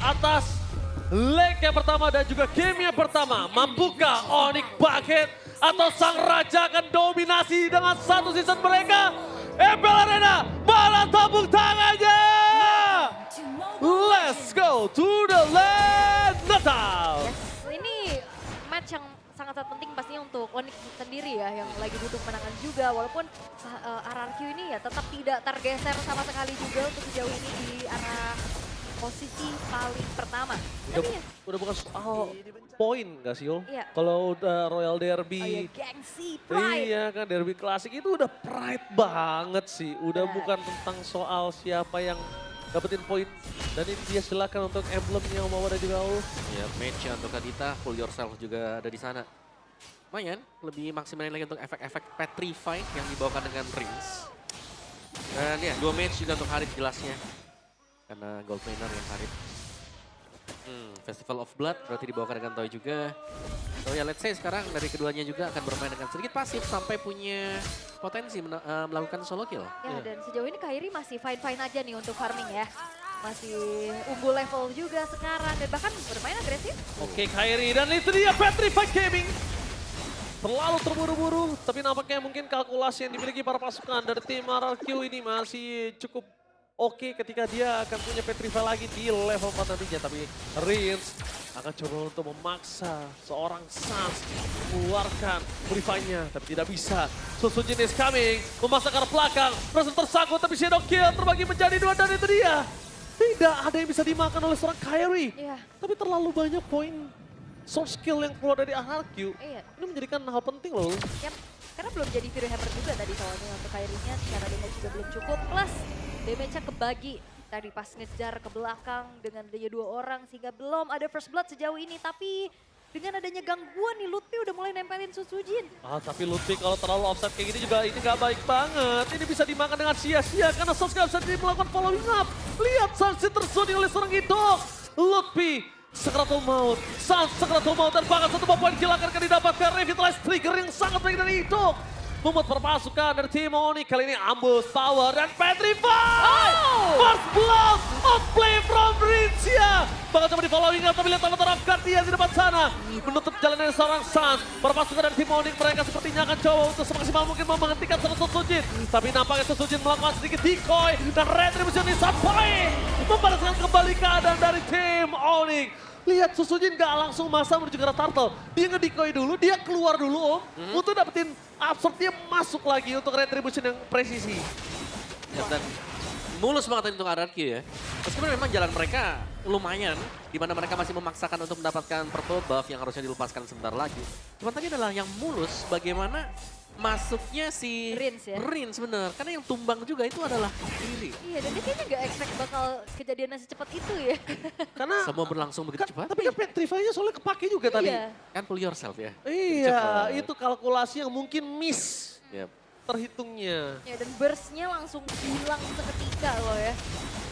atas leg yang pertama dan juga game yang pertama. Mampukah Onyx Bucket atau Sang Raja akan dominasi dengan satu season mereka? MPL Arena, mana tabung tangannya? Let's go to the land knockout. Yes, ini match yang sangat-sangat penting pastinya untuk Onyx sendiri ya, yang lagi butuh kemenangan juga. Walaupun RRQ ini ya tetap tidak tergeser sama sekali juga untuk sejauh ini di arah posisi paling pertama. Udah, Tapi ya, udah bukan soal poin gak sih Yul? Iya. Kalau udah Royal Derby, oh ya, gengsi, pride. iya kan Derby klasik itu udah pride banget sih. Udah Benar. bukan tentang soal siapa yang dapetin poin. Dan ini dia silakan untuk emblemnya Omawa dan juga Ul. Ya, match untuk Kadita, Pull Yourself juga ada di sana. Lumayan, lebih maksimalin lagi untuk efek-efek Petrify yang dibawakan dengan Rings. Dan ya, 2 match juga untuk Harit jelasnya. Karena gold laner yang Harit. Festival of Blood berarti dibawakan dengan Toy juga. So ya, let's say sekarang dari keduanya juga akan bermain dengan sedikit pasif sampai punya potensi melakukan solo kill. Ya, dan sejauh ini Kairi masih fine-fine aja nih untuk farming ya. Masih unggul level juga sekarang dan bahkan bermain agresif. Oke Kairi dan itu dia Petrified Gaming. Terlalu terburu-buru, tapi nampaknya mungkin kalkulasi yang dimiliki para pasukan dari tim RRQ ini masih cukup oke ketika dia akan punya Petrify lagi di level 4 nantinya. Tapi Rins akan coba untuk memaksa seorang Sans mengeluarkan Purify-nya, tapi tidak bisa. Susujin is coming, memasang ke arah belakang, Rasen tersangkut tapi Shadow Kill terbagi menjadi 2 dan itu dia. Tidak ada yang bisa dimakan oleh seorang Kairi, Iya. tapi terlalu banyak poin soft skill yang keluar dari RRQ. Iya. Ini menjadikan hal penting loh. Yap, karena belum jadi Fury Hammer juga tadi soalnya untuk Kairinya secara damage juga belum cukup. Plus damage-nya kebagi tadi pas ngejar ke belakang dengan adanya 2 orang sehingga belum ada first blood sejauh ini. Tapi dengan adanya gangguan nih Lutfi udah mulai nempelin Susujin. Tapi Ludwig kalau terlalu offside kayak gini juga ini gak baik banget. Ini bisa dimakan dengan sia-sia karena Sans gak bisa melakukan following up. Lihat sanksi tersuni oleh seorang Idok. Ludwig Sakratul Maut, Sans Sakratul Maut dan bahkan satu poin kill akan didapatkan Revitalize Trigger yang sangat baik dari Idok. Membuat perpasukan dari tim Onyx kali ini ambush, power dan petrify. First blood outplay from Rincia. Bahkan coba di following up tapi lihat teman taraf Guardian di depan sana. Menutup jalan dari seorang Sans. Perpasukan dari tim Onyx mereka sepertinya akan coba untuk semaksimal mungkin menghentikan seorang Susujin. Tapi nampaknya Susujin melakukan sedikit decoy dan retribution ini sampai membalaskan kembali keadaan dari tim Onyx. Lihat Susujin gak langsung masa menuju ke arah Turtle. Dia nge-decoy dulu, dia keluar dulu untuk dapetin absorb, dia masuk lagi untuk retribution yang presisi. Ya, dan mulus banget untuk RRQ ya. Meskipun memang jalan mereka lumayan, di mana mereka masih memaksakan untuk mendapatkan purple buff yang harusnya dilepaskan sebentar lagi. Cuman tadi adalah yang mulus bagaimana masuknya si Rins ya? Rins bener, karena yang tumbang juga itu adalah diri. Iya, dan dia kayaknya gak expect bakal kejadiannya secepat itu ya. Karena Semua berlangsung begitu cepat. tapi kan petrify-nya soalnya kepake juga tadi. Iya. Kan pull yourself ya. Iya, Cepat. itu kalkulasi yang mungkin miss Yep. terhitungnya. Ya, dan burst-nya langsung hilang seketika loh ya.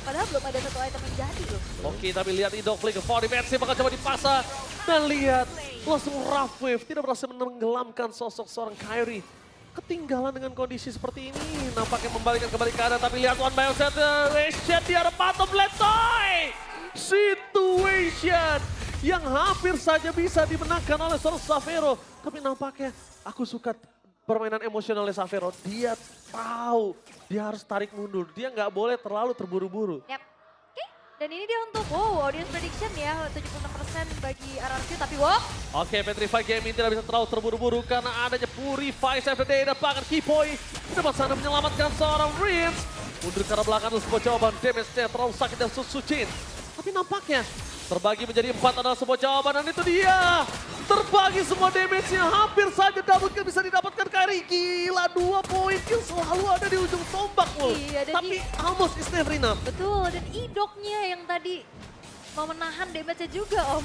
Padahal belum ada satu item yang jadi loh. Oke, tapi lihat Idok flick ke 4 dimensi bakal coba dipasang. Dan lihat, langsung rough wave tidak berhasil menenggelamkan sosok seorang Kairi. Ketinggalan dengan kondisi seperti ini, nampaknya membalikan kembali keadaan. Tapi lihat one by one situation di arah bottom left side. Situation yang hampir saja bisa dimenangkan oleh seorang Xavero. Tapi nampaknya aku suka permainan emosionalnya Xavero. Dia tahu dia harus tarik mundur. Dia nggak boleh terlalu terburu-buru. Yap. Oke, dan ini dia untuk audience prediction ya, 76% bagi RRQ, tapi wow. Oke, Petrify Gaming tidak bisa terlalu terburu-buru karena adanya Purify Saturday dan bahkan Kipoy di depan sana menyelamatkan seorang Rins. Mundur ke arah belakang untuk sebuah jawaban, damage-nya terlalu sakit dan Susujin. Tapi nampaknya terbagi menjadi 4 adalah sebuah jawaban dan itu dia. Terbagi semua damage-nya, hampir saja double kill bisa didapatkan Kairi. Gila, 2 poin kill selalu ada di ujung tombak loh. Iya, dan Tapi almost is never enough. Betul, dan Idoknya yang tadi mau menahan damage-nya juga Om.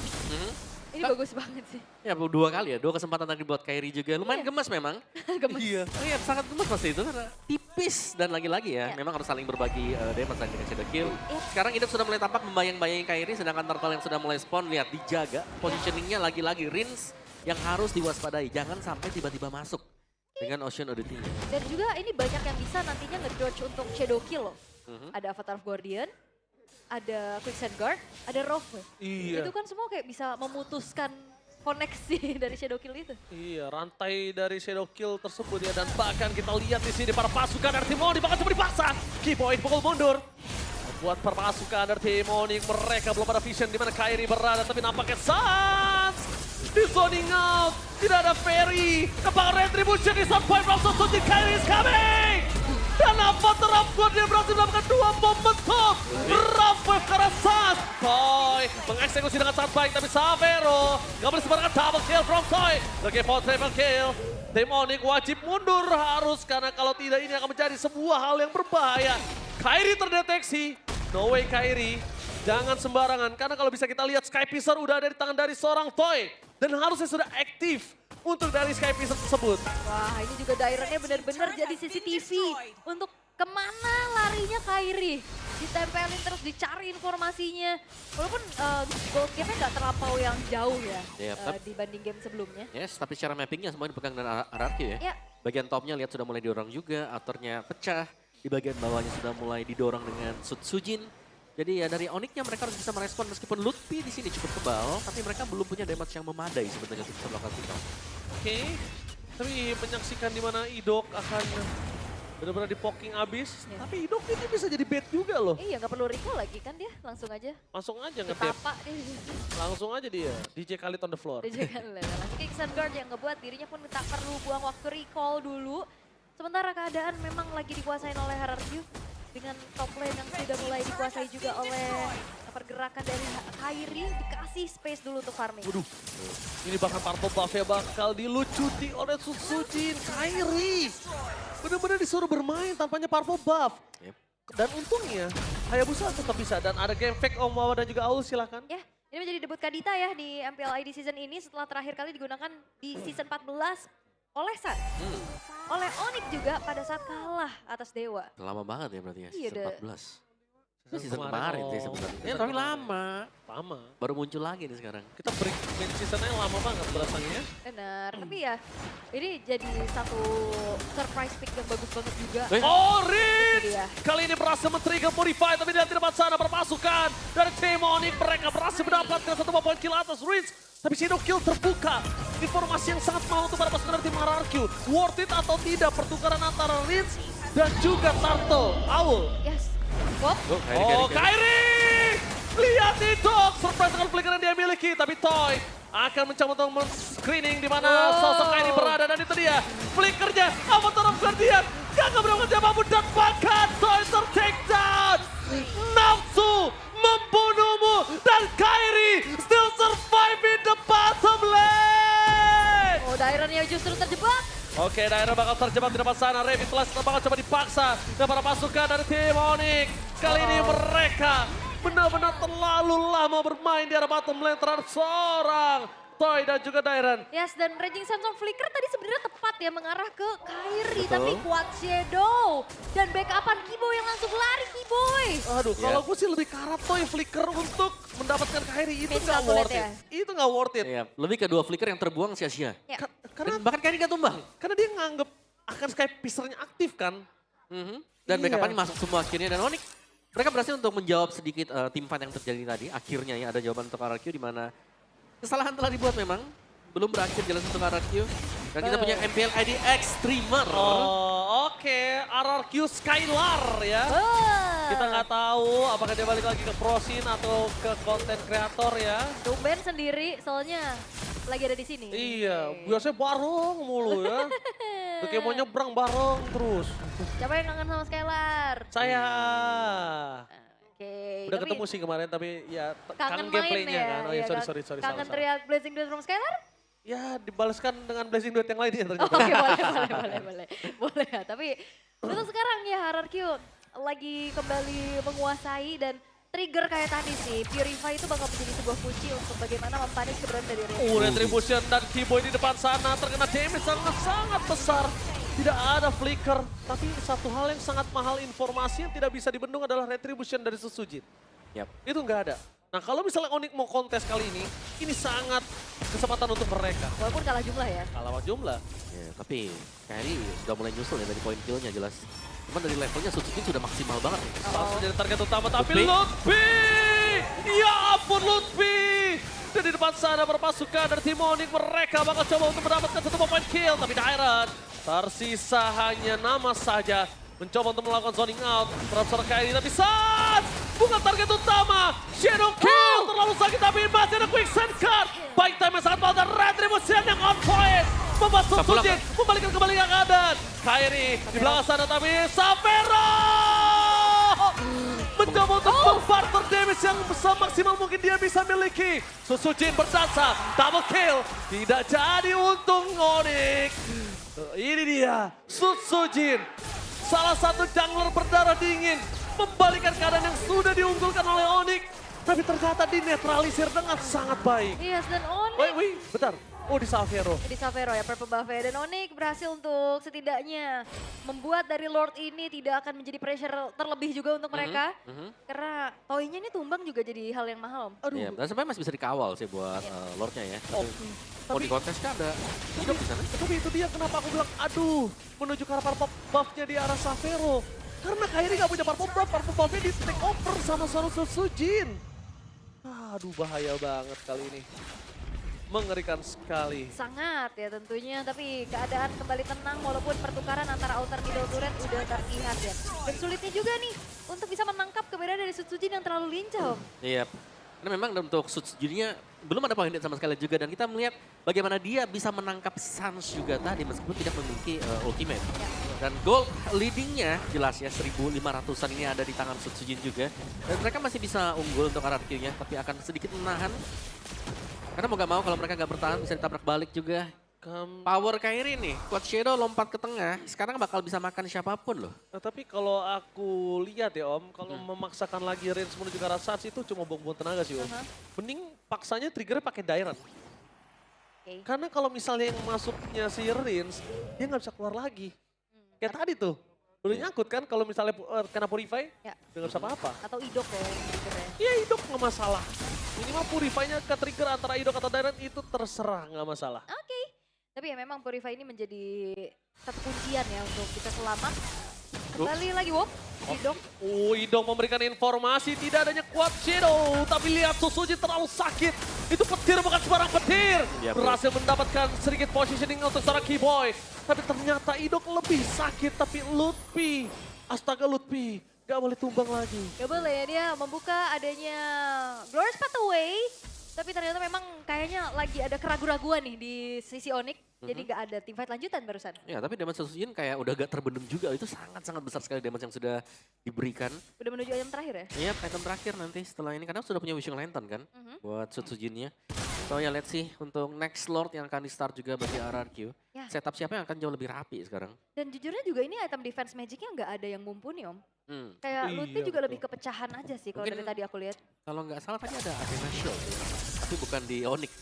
Ini bagus banget sih. Ya 2 kali ya, 2 kesempatan tadi buat Kairi juga. Lumayan gemes memang. Gemes. Iya. Iya, sangat gemes pasti itu karena tipis dan lagi-lagi ya, memang harus saling berbagi damage lagi dengan Shadow Kill. Sekarang Idok sudah mulai tampak membayang-bayangi Kairi, sedangkan Turtle yang sudah mulai spawn, lihat dijaga. Positioningnya lagi-lagi Rins yang harus diwaspadai, jangan sampai tiba-tiba masuk dengan Ocean Oddity-nya. Dan juga ini banyak yang bisa nantinya nge-dodge untuk Shadow Kill loh. Ada Avatar of Guardian, ada Quicksand Guard, ada Rogue. Iya. Itu kan semua kayak bisa memutuskan koneksi dari Shadow Kill itu. Iya, rantai dari Shadow Kill tersebut ya. Dan bahkan kita lihat di sini para pasukan dari tim Onyx bahkan coba dipaksa. Keyboy pukul mundur. Buat para pasukan dari tim Onyx, mereka belum ada vision di mana Kairi berada. Tapi nampaknya Sans di zoning out. Tidak ada Ferry. Kebang Retribution di sound point from Suzuki. Kairi is coming. Dan apa terapkan dia berhasil melakukan 2 momentum. Rampwave ke arah Sans. Toy mengeksekusi dengan sangat baik. Tapi Savero gak boleh sembarangan double kill from Toy. Lagi for triple kill. Tim Onyx wajib mundur harus. Karena kalau tidak ini akan menjadi sebuah hal yang berbahaya. Kairi terdeteksi. No way Kairi. Jangan sembarangan. Karena kalau bisa kita lihat Sky Piercer udah ada di tangan dari seorang Toy. Dan harusnya sudah aktif untuk dari Sky Piercer tersebut. Wah, ini juga Daironnya benar-benar jadi CCTV untuk kemana larinya Kairi. Ditempelin terus dicari informasinya. Walaupun gold gap-nya nggak terlampau yang jauh ya dibanding game sebelumnya. Yes, tapi secara mappingnya semua dipegang dengan RRQ ya. Ya. Bagian topnya lihat sudah mulai didorong juga, outernya pecah. Di bagian bawahnya sudah mulai didorong dengan Sujin. Jadi ya dari Onyx-nya mereka harus bisa merespon meskipun Lutfi di sini cukup tebal, tapi mereka belum punya damage yang memadai sebenarnya untuk bisa melakukan pick up. Oke, tapi menyaksikan di mana Idok akan benar-benar di poking abis. Ya. Tapi Idok ini bisa jadi bait juga loh. Iya, nggak perlu recall lagi kan dia, langsung aja. Langsung aja nge-tap. Tapak dia. Langsung aja dia. DJ Khalid on the floor. Dia juga langsung Quicksand Guard yang ngebuat dirinya pun tak perlu buang waktu recall dulu. Sementara keadaan memang lagi dikuasain oleh RRQ. Dengan top lane yang sudah mulai dikuasai juga oleh pergerakan dari Kairi, dikasih space dulu untuk farming. Waduh, ini bahkan Purple Buff-nya bakal dilucuti oleh Sujin. Kairi benar-benar disuruh bermain tanpanya Purple Buff. Yep. Dan untungnya Hayabusa tetap bisa. Dan ada game fake Om Wawa dan juga Aul, silakan. Ya, ini menjadi debut Kadita ya di MPL ID season ini setelah terakhir kali digunakan di season 14 oleh Sun. Oleh Onyx juga pada saat kalah atas Dewa. Lama banget ya berarti ya, Iya, season 14. Itu season kemarin sih sebenarnya. Ya, tapi lama. Lama. Baru muncul lagi nih sekarang. Kita break main seasonnya lama banget berasanya. Benar, tapi ya ini jadi satu surprise pick yang bagus banget juga. Orange! Itu dia. Kali ini berhasil men-trigger Modify, tapi dia tidak sana perpasukan dari tim Onyx. Mereka berhasil mendapatkan 1 poin kill atas Rinse. Tapi Shadow Kill terbuka. Informasi yang sangat mahal untuk para pasukan dari tim RRQ. Worth it atau tidak pertukaran antara Rinse dan juga Turtle. Aul. Yes. Bob. Oh, Kairi! Lihat itu, surprise dengan flicker yang dia miliki. Tapi Toy akan mencoba untuk men-screening di mana sosok Kairi berada. Dan itu dia, flickernya, Avatar of Guardian. Gak berapa siapapun dan bahkan Toy ter-take down. Nafsu membunuhmu dan Kairi still survive in the bottom lane. Oh, Daironnya justru terjebak. Oke, daerah bakal terjebak di depan sana. Revitalize bakal coba dipaksa dan para pasukan dari tim Onyx. Kali ini mereka benar-benar terlalu lama bermain di arah bottom lane terhadap seorang Toy dan juga Dairon. Yes, dan Raging Sandstorm Flicker tadi sebenarnya tepat ya mengarah ke Kairi. Betul. Tapi kuat Shadow. Dan backupan Keyboy yang langsung lari Keyboy. Aduh, Ya. kalau gue sih lebih ke arah Toy flicker untuk mendapatkan Kairi. Itu Mid nggak satu worth net it. ya? Itu nggak worth it. Iya, lebih ke 2 flicker yang terbuang sia-sia. Ya. Karena, Bahkan Kairi gak tumbang. karena dia nganggep akan Sky Piercer-nya aktif kan. Dan Iya. backup-nya masuk semua akhirnya. Dan Onyx, mereka berhasil untuk menjawab sedikit team fight yang terjadi tadi. Akhirnya ya ada jawaban untuk RRQ di mana kesalahan telah dibuat memang. Belum berakhir jalan untuk RRQ. Dan kita punya MPL ID Extremer. Oh, oke. RRQ Skylar ya. Wah. Kita nggak tahu apakah dia balik lagi ke prosin atau ke konten kreator ya. Tumben sendiri soalnya lagi ada di sini. Iya, biasanya bareng mulu ya. Udah kayak mau nyebrang bareng terus. Siapa yang kangen sama Skylar? Saya Oke. udah tapi ketemu sih kemarin tapi ya kangen main gameplaynya ya. kan. Oh iya, Iya, sorry. Kangen salah. teriak Blazing Duet from Skylar? Ya dibalaskan dengan Blazing Duet yang lainnya Oh, ternyata. Oke, boleh. Boleh ya, tapi untuk sekarang ya RRQ lagi kembali menguasai dan trigger kayak tadi sih. Purify itu bakal menjadi sebuah kunci untuk bagaimana mempanis keberadaan dari Red. Retribution dan Keyboy di depan sana terkena damage sangat besar. Tidak ada flicker, tapi satu hal yang sangat mahal informasi yang tidak bisa dibendung adalah Retribution dari Susujin. Yap. Itu nggak ada. Nah kalau misalnya Onyx mau kontes kali ini sangat kesempatan untuk mereka. Walaupun kalah jumlah ya. Kalah jumlah. Ya, tapi Kairi sudah mulai nyusul ya dari poin killnya jelas. Cuman dari levelnya Sutsujin sudah maksimal banget nih. Langsung jadi target utama, tapi Lutfi. Lutfi! Ya ampun Lutfi! Dan di depan sana berpasukan dari tim Onyx, mereka bakal coba untuk mendapatkan satu point kill. Tapi Dairon tersisa hanya nama saja. Mencoba untuk melakukan zoning out terhadap seorang Kairi, tapi saat bukan target utama. Shadow kill terlalu sakit, tapi masih ada quick send card. Baik time yang sangat mahal dan Retribution yang on point. Membuat Sutsujin membalikan kembali keadaan. Kairi di belakang sana, tapi Xavero mencoba untuk membarter damage yang semaksimal mungkin dia bisa miliki. Sutsujin berdansa, double kill. Tidak jadi untung Onyx. Ini dia, Sutsujin. Salah satu jungler berdarah dingin. Membalikan keadaan yang sudah diunggulkan oleh Onyx. Tapi ternyata dinetralisir dengan sangat baik. Yes, dan Onyx. Wait, bentar. Oh, di Xavero. Di Xavero ya, purple buff-nya. Dan Onyx berhasil untuk setidaknya membuat dari Lord ini tidak akan menjadi pressure terlebih juga untuk mereka. Karena toynya ini tumbang juga jadi hal yang mahal. Aduh. Iya, dan sebenarnya masih bisa dikawal sih buat Lordnya ya. Oh, Mau di kontes kan ada hidup di sana. Tapi itu dia kenapa aku bilang, aduh, menuju ke arah purple buff-nya di arah Xavero. Karena Kairi gak punya purple buff-nya di take over sama Sutsujin. Aduh, bahaya banget kali ini. Mengerikan sekali. Sangat ya tentunya, tapi keadaan kembali tenang walaupun pertukaran antara outer middle turret udah terlihat ya. Dan sulitnya juga nih untuk bisa menangkap keberadaan dari Sutsujin yang terlalu lincah. Iya. Karena memang untuk Sutsujinnya belum ada poin hit sama sekali juga. Dan kita melihat bagaimana dia bisa menangkap Sans juga tadi meskipun tidak memiliki ultimate. Dan gold leadingnya jelas ya 1.500an ini ada di tangan Sutsujin juga. Dan mereka masih bisa unggul untuk RRQ-nya tapi akan sedikit menahan. Karena mau gak mau kalau mereka gak bertahan bisa ditabrak balik juga. Power Kairi nih, Quad Shadow lompat ke tengah, sekarang bakal bisa makan siapapun loh. Tapi kalau aku lihat ya Om, kalau memaksakan lagi range menuju ke arah Sans itu cuma buang-buang tenaga sih Om. Mending paksanya triggernya pakai Dairon. Karena kalau misalnya yang masuknya si Rins, dia nggak bisa keluar lagi. Kayak tadi tuh, udah nyangkut kan kalau misalnya kena Purify, nggak bisa apa-apa. Atau Idok ya yang triggernya. Iya Idok nggak masalah. Minimal Purify-nya ke trigger antara Idok atau Dairon itu terserah, nggak masalah. Oke. Tapi ya memang Purify ini menjadi satu kuncian ya untuk bisa selamat. Kembali lagi Wop, Idok. Oh, Idok memberikan informasi tidak adanya Quad Shadow. Tapi lihat Sutsujin terlalu sakit. Itu petir bukan sembarang petir. Ya, Berhasil mendapatkan sedikit positioning untuk seorang Keyboy. Tapi ternyata Idok lebih sakit. Tapi Lutfi, astaga Lutfi, gak boleh tumbang lagi. Gak boleh ya, dia membuka adanya Glorious Pathway. Tapi ternyata memang kayaknya lagi ada keraguan-raguan nih di sisi Onyx. Jadi gak ada teamfight lanjutan barusan. Ya tapi damage Sutsujin kayak udah gak terbendung juga, itu sangat-sangat besar sekali damage yang sudah diberikan. Udah menuju item terakhir ya? Iya, item terakhir nanti setelah ini, karena sudah punya Wishing Lantern kan buat Sutsujinnya. So ya let's see untuk next Lord yang akan di-start juga bagi RRQ. Ya. Setup siapa yang akan jauh lebih rapi sekarang. Dan jujurnya juga ini item defense magicnya nggak ada yang mumpuni Om. Kayak Iya, Lutfi juga betul. lebih kepecahan aja sih kalau Mungkin- dari tadi aku lihat. Kalau nggak salah tadi ada Athena Shield, tapi bukan di Onyx.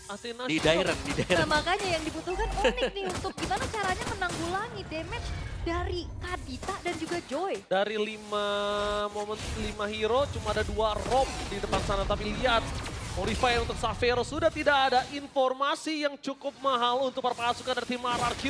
Athena Di Shield. Dairon, di Nah Dairon. makanya yang dibutuhkan Onyx nih untuk gimana caranya menanggulangi damage dari Kadita dan juga Joy. Dari 5 hero cuma ada 2 rob di depan sana. Tapi lihat, Purify untuk Xavero sudah tidak ada informasi yang cukup mahal untuk para pasukan dari tim RRQ.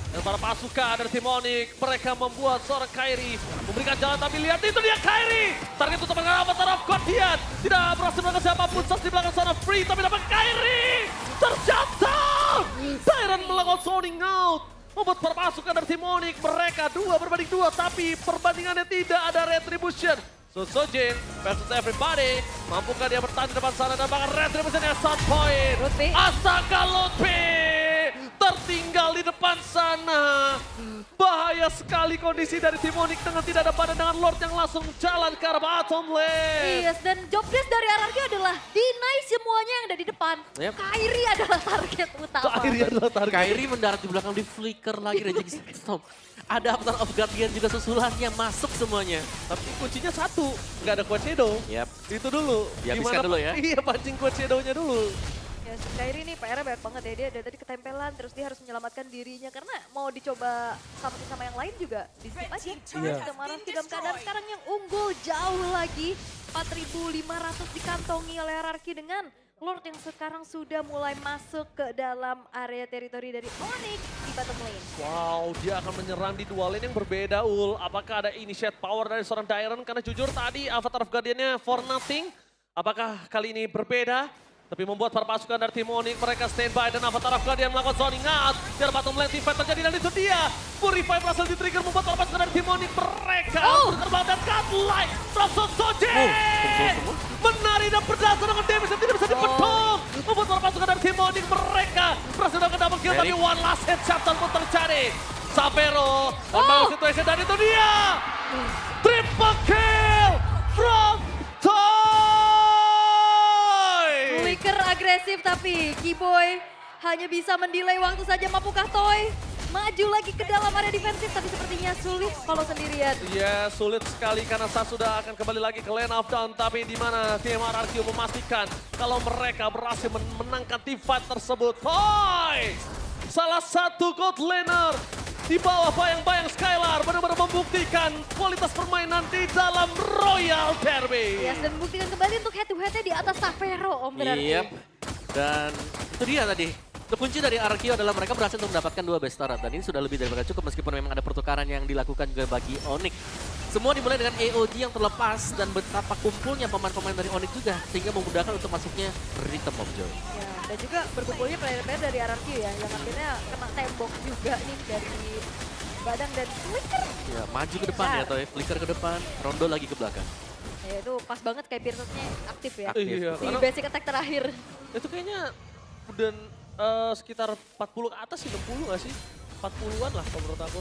Dan para pasukan dari tim Onyx, mereka membuat seorang Kairi memberikan jalan. Tapi lihat itu dia Kairi. Target untuk mengarah taraf Guardian. Tidak berhasil melakukan siapapun. Sas di belakang sana free, tapi dapat Kairi. Terjatuh. Dairon melakukan zoning out. Membuat para pasukan dari tim Onyx, mereka 2 berbanding 2. Tapi perbandingannya tidak ada retribution. Sutsujin versus everybody. Mampukah dia bertahan di depan sana dan bahkan retribution yang start point. Lutfi. Astaga Lutfi tertinggal di depan sana. Bahaya sekali kondisi dari tim Onyx dengan tidak ada badan dengan Lord yang langsung jalan ke arah bottom lane. Yes, dan job desk dari RRQ adalah deny semuanya yang ada di depan. Yep. Kairi adalah target utama. Kairi adalah target. Kairi mendarat di belakang di flicker lagi Raging Storm. Ada Avatar of Guardian juga susulannya masuk semuanya. Tapi kuncinya satu, nggak ada Quad Shadow. Yap. Itu dulu. Dihabiskan dulu ya. Iya, pancing Quad Shadow-nya dulu. Yes, Kairi ini PR-nya banyak banget ya. Dia dari tadi ketempelan, terus dia harus menyelamatkan dirinya. Karena mau dicoba sama yang lain juga di skip aja. Iya. Kemarin dalam keadaan sekarang yang unggul jauh lagi. 4.500 dikantongi oleh RRQ dengan Lord yang sekarang sudah mulai masuk ke dalam area teritori dari Onyx di bottom lane. Wow, dia akan menyerang di dua lane yang berbeda, Apakah ada initiate power dari seorang Dairon? Karena jujur tadi Avatar of Guardian-nya for nothing. Apakah kali ini berbeda? Tapi membuat para pasukan dari tim Onyx, mereka standby dan Avatar of Guardian melakukan zoning out. Biar bottom lane team fight terjadi dan itu dia. Purify berhasil di-trigger membuat para pasukan dari tim Onyx mereka terbang dan godlike. Langsung Soje! Menari dan berdasar dengan damage yang tidak bisa dibendung. Membuat para pasukan dari tim Onyx mereka berhasil melakukan double kill. Tapi one last headshot pun terjadi. Sapero, on ball situation dan itu dia. Triple kill from Flicker agresif tapi Keyboy hanya bisa mendelay waktu saja. Mampukah Toy maju lagi ke dalam area defensif tapi sepertinya sulit kalau sendirian. Iya, sulit sekali karena Sa sudah akan kembali lagi ke lane of down. Tapi di mana tim RRQ memastikan kalau mereka berhasil menangkan team fight tersebut. Toy! Salah satu gold laner di bawah bayang-bayang Skylar benar-benar membuktikan kualitas permainan di dalam Royal Derby. Yes, dan membuktikan kembali untuk head to head-nya di atas Sapero, Om berarti. Yep. Dan itu dia tadi. Kunci dari RRQ adalah mereka berhasil untuk mendapatkan 2 best start. Dan ini sudah lebih daripada cukup meskipun memang ada pertukaran yang dilakukan juga bagi Onyx. Semua dimulai dengan AOG yang terlepas dan betapa kumpulnya pemain-pemain dari Onyx juga. Sehingga memudahkan untuk masuknya Rhythm of Joy. Ya, dan juga berkumpulnya player-player dari RRQ ya, yang akhirnya kena tembok juga nih dari Badang dan Flicker. Ya, maju ke depan ya Toy, Flicker ke depan, Rondo lagi ke belakang. Ya itu pas banget kayak Pearson-nya aktif ya. Aktif. Iya, Di karena basic attack terakhir. itu kayaknya udah sekitar 40 ke atas sih, 60 nggak sih? 40-an lah kalau menurut aku.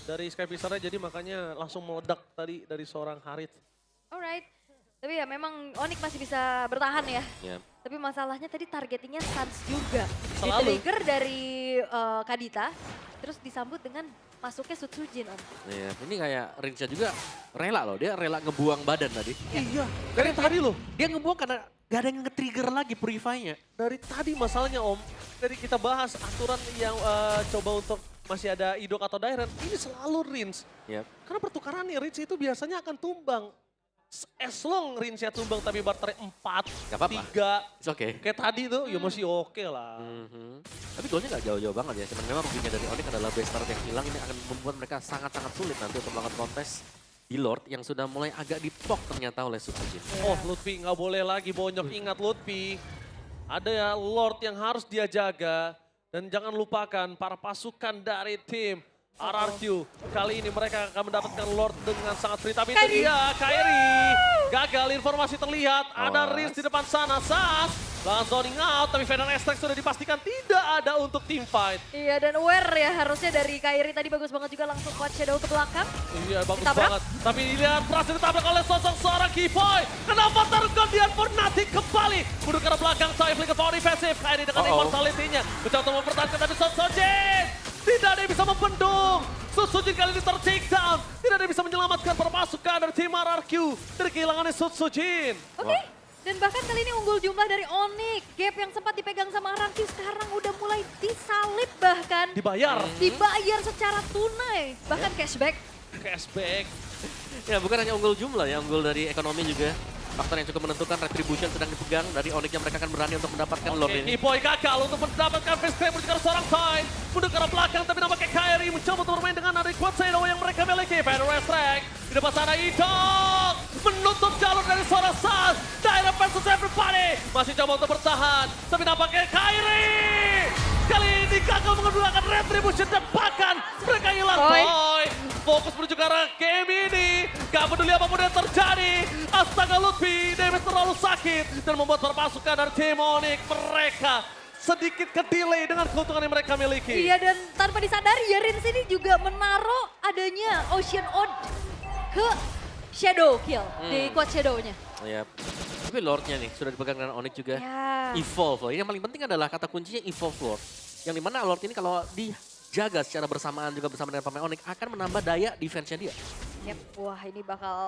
Dari Sky Fisher-nya jadi makanya langsung meledak tadi dari seorang Harith. Alright. Tapi ya memang Onyx masih bisa bertahan ya. Ya. Tapi masalahnya tadi targetingnya Suns juga. Selalu. Di-trigger dari Kadita, terus disambut dengan masuknya Sutsujin, Om. Iya, ini kayak Rincha juga rela loh, dia rela ngebuang badan tadi. Iya, dari tadi loh. Dia ngebuang karena gak ada yang nge-trigger lagi Purify-nya. Dari tadi masalahnya Om, dari kita bahas aturan yang coba untuk masih ada Idok atau Dairon, ini selalu Rins. Yep. Karena pertukaran nih, Rins itu biasanya akan tumbang. As long Rinsnya tumbang tapi barternya 4, Gak apa-apa. 3. It's okay. Kayak tadi tuh, ya masih oke lah. Tapi golnya gak jauh-jauh banget ya, cuman memang ruginya dari Onyx adalah base start yang hilang. Ini akan membuat mereka sangat-sangat sulit nanti untuk melakukan kontes di Lord yang sudah mulai agak dipok ternyata oleh Sutsujin. Oh, Lutfi nggak boleh lagi bonyok. Ingat Lutfi, ada ya Lord yang harus dia jaga. Dan jangan lupakan para pasukan dari tim RRQ. Kali ini mereka akan mendapatkan Lord dengan sangat free. Tapi itu dia, Kairi. Gagal, informasi terlihat. Ada Riz di depan sana. Sas, langsung zoning out. Tapi Venom Extract sudah dipastikan tidak ada untuk team fight. Iya, dan aware ya harusnya dari Kairi tadi bagus banget juga langsung quad shadow ke belakang. Iya, bagus Ditabrak. banget. Tapi dilihat berhasil ditabrak oleh sosok seorang Keyboy. Kenapa Guardian pun nanti kembali. Mundur ke arah belakang, saya flicker power defensive. Kairi dengan immortality-nya. Mencoba untuk mempertahankan tapi Sutsujin. Tidak ada yang bisa membendung. Sutsujin kali ini ter-take down. Tidak ada yang bisa menyelamatkan para pasukan dari tim RRQ. Dari kehilangannya Sutsujin. Oke. Dan bahkan kali ini unggul jumlah dari Onyx. Gap yang sempat dipegang sama RRQ sekarang udah mulai disalip bahkan. Dibayar. Dibayar secara tunai. Bahkan cashback. Cashback. Ya bukan hanya unggul jumlah ya, unggul dari ekonomi juga. Faktor yang cukup menentukan, retribution sedang dipegang dari Onyx yang mereka akan berani untuk mendapatkan Lord ini. Keyboy gagal untuk mendapatkan face claim juga seorang Time. Mundur ke arah belakang tapi nampaknya Kairi mencoba untuk bermain dengan ada quad shadow yang mereka miliki. Pedro Restrek di depan sana Idok menutup jalur dari seorang Sas. Direct versus everybody. Masih coba untuk bertahan tapi nampaknya Kairi kali ini gagal menggunakan retribution dan bahkan mereka hilang. Boy fokus menuju ke arah game ini. Gak peduli apapun yang terjadi. Astaga Lutfi, damage terlalu sakit. Dan membuat para pasukan dari tim Onyx mereka sedikit ke-delay dengan keuntungan yang mereka miliki. Iya, dan tanpa disadari ya Rins ini juga menaruh adanya Ocean Ode ke Shadow Kill di quad shadow-nya. Ya. Tapi Lordnya nih sudah dipegang dengan Onyx juga. Ya. Evolve loh. Yang paling penting adalah kata kuncinya Evolve Lord. Yang dimana Lord ini kalau dijaga secara bersamaan juga bersama dengan pemain Onyx akan menambah daya defense-nya dia. Yep. Wah, ini bakal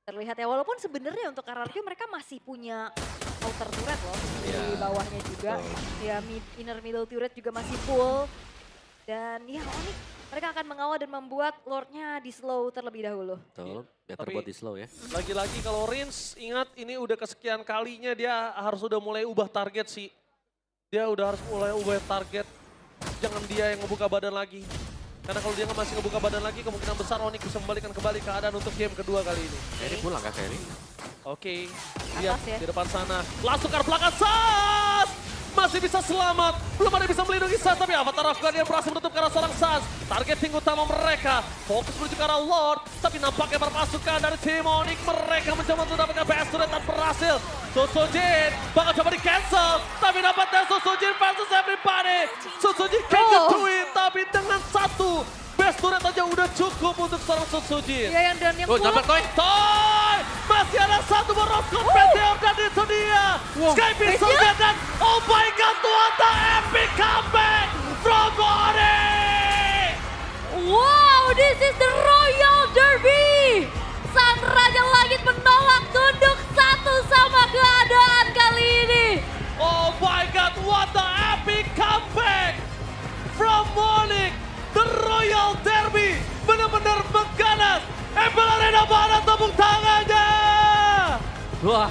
terlihat ya. Walaupun sebenarnya untuk RRQ mereka masih punya outer turret loh di bawahnya juga. Ya inner middle turret juga masih full. Dan ya Onyx Mereka akan mengawal dan membuat Lordnya di slow terlebih dahulu. Betul, biar Tapi- terbuat di slow ya. Lagi-lagi kalau Rins, ingat ini udah kesekian kalinya dia harus udah mulai ubah target sih. Dia udah harus mulai ubah target. Jangan dia yang ngebuka badan lagi. Karena kalau dia masih ngebuka badan lagi, kemungkinan besar Onyx bisa membalikan kembali keadaan untuk game kedua kali ini. Kairi pulang kah Kairi? Oke, lihat Atas ya. di depan sana. Langsung ke arah belakang, Sas! Masih bisa selamat. Belum ada yang bisa melindungi Sas, tapi Avatar Afghan yang berhasil menutup ke arah seorang Sas. Targeting utama mereka. Fokus menuju ke arah Lord, tapi nampaknya berpasukan dari tim Onyx. Mereka mencoba untuk mendapatkan PS turret dan berhasil. Susujin bakal coba di cancel, tapi dapatnya Susujin versus everybody. Susujin can't get to it, tapi dengan satu best turret aja udah cukup untuk seorang Susujin. Iya yang dan yang Oh, pulang. jambak Toy. Toy! Masih ada satu Morocco Meteor dan itu dia. Sky Pistol dan oh my god, what the epic comeback from Onyx! Wow, this is the Royal Derby. Sang Raja Langit menolak tunduk satu sama keadaan kali ini. Oh my god, what the epic comeback from Onyx! The Royal Derby benar-benar mengganas. Apple Arena mana tepuk tangannya? Wah.